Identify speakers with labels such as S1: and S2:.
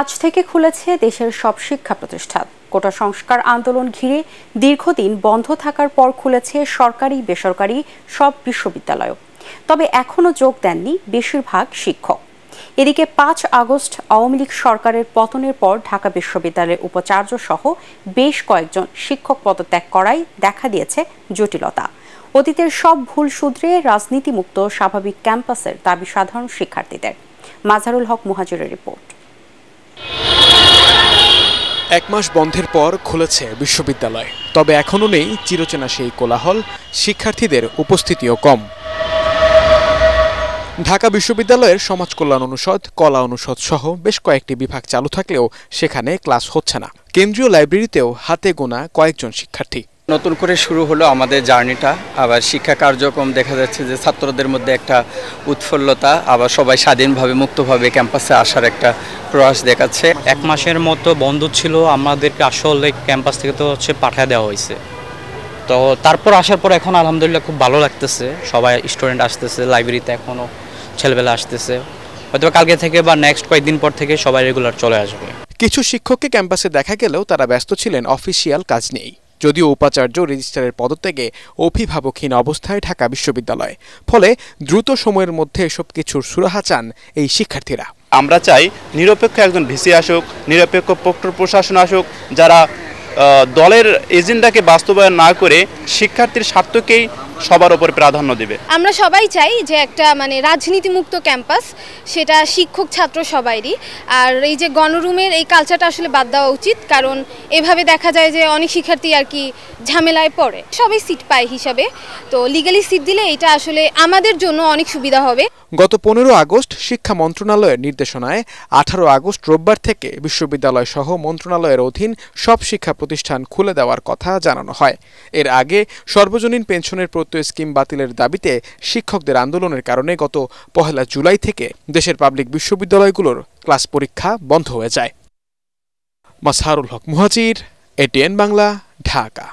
S1: আজ থেকে খুলেছে দেশের সব শিক্ষা প্রতিষ্ঠান। কোটা সংস্কার আন্দোলন ঘিরে দীর্ঘদিন বন্ধ থাকার পর খুলেছে সরকারি বেসরকারি সব বিশ্ববিদ্যালয়। তবে এখনো যোগ দেননি বেশিরভাগ শিক্ষক। এদিকে ৫ আগস্ট আওয়ামী লীগ সরকারের পতনের পর ঢাকা বিশ্ববিদ্যালয়ের উপাচার্য সহ বেশ কয়েকজন শিক্ষক পদত্যাগ করায় দেখা দিয়েছে জটিলতা। অতীতের সব ভুল শুধরে রাজনীতিমুক্ত স্বাভাবিক ক্যাম্পাসের দাবি সাধারণ শিক্ষার্থীদের। মাজারুল হক মুহাজিরের রিপোর্ট।
S2: ১ মাস বন্ধের পর খুলেছে বিশ্ববিদ্যালয়, তবে এখনো নেই চিরচেনা সেই কোলাহল, শিক্ষার্থীদের উপস্থিতিও কম। ঢাকা বিশ্ববিদ্যালয়ের সমাজ কল্যাণ অনুষদ, কলা অনুষদ সহ বেশ কয়েকটি বিভাগ চালু থাকলেও সেখানে ক্লাস হচ্ছে না। কেন্দ্রীয় লাইব্রেরিতেও হাতে গোনা কয়েকজন শিক্ষার্থী।
S3: নতুন করে শুরু হলো আমাদের জার্নিটা। আবার শিক্ষা কার্যক্রম দেখা যাচ্ছে যে ছাত্রদের মধ্যে একটা উৎফুল্লতা, আবার সবাই স্বাধীনভাবে মুক্তভাবে ক্যাম্পাসে আসার একটা প্রয়াস দেখাচ্ছে।
S4: 1 মাসের মতো বন্ধ ছিল, আমাদেরকে আসলে ক্যাম্পাস থেকে তো পাঠিয়ে দেওয়া হয়েছে। তো তারপর আসার পর এখন আলহামদুলিল্লাহ খুব ভালো লাগতেছে। সবাই স্টুডেন্ট আসতেছে, লাইব্রেরিতে এখনও ছেলেবেলা আসতেছে। হয়তো কালকে থেকে বা নেক্সট কয়েকদিন পর থেকে সবাই রেগুলার চলে আসবে।
S2: কিছু শিক্ষককে ক্যাম্পাসে দেখা গেলেও তারা ব্যস্ত ছিলেন অফিসিয়াল কাজ নিয়েই। যদিও উপাচার্য রেজিস্ট্রারের পদত্যাগে অভিভাবকহীন অবস্থায় ঢাকা বিশ্ববিদ্যালয়, ফলে দ্রুত সময়ের মধ্যে এসব কিছুর সুরাহা চান এই শিক্ষার্থীরা।
S5: আমরা চাই নিরপেক্ষ একজন ভিসি আসুক, নিরপেক্ষ প্রশাসন আসুক, যারা দলের এজেন্ডাকে বাস্তবায়ন না করে শিক্ষার্থীর স্বার্থকেই সবার উপর প্রাধান্য দেবে।
S6: আমরা সবাই চাই যে একটা রাজনীতিমুক্ত ক্যাম্পাস, সেটা শিক্ষক ছাত্র সবাইরই। আর এই যে গণরুমের এই কালচারটা আসলে বাদ দেওয়া উচিত, কারণ এভাবে দেখা যায় যে অনেক শিক্ষার্থী আর কি ঝামেলায় পড়ে। সবাই সিট পায় হিসাবে, তো লিগালি সিট দিলে এটা আসলে আমাদের জন্য অনেক সুবিধা হবে।
S2: গত 15 আগস্ট শিক্ষা মন্ত্রণালয়ের নির্দেশনায় 18 আগস্ট রোববার থেকে বিশ্ববিদ্যালয় সহ মন্ত্রণালয়ের অধীন সব শিক্ষা প্রতিষ্ঠান খুলে দেওয়ার কথা জানানো হয়। এর আগে সর্বজনীন পেনশনের প্রত্যয় স্কিম বাতিলের দাবিতে শিক্ষকদের আন্দোলনের কারণে গত 1 জুলাই থেকে দেশের পাবলিক বিশ্ববিদ্যালয়গুলোর ক্লাস পরীক্ষা বন্ধ হয়ে যায়। মাজহারুল হক মুহাজির, এটিএন বাংলা, ঢাকা।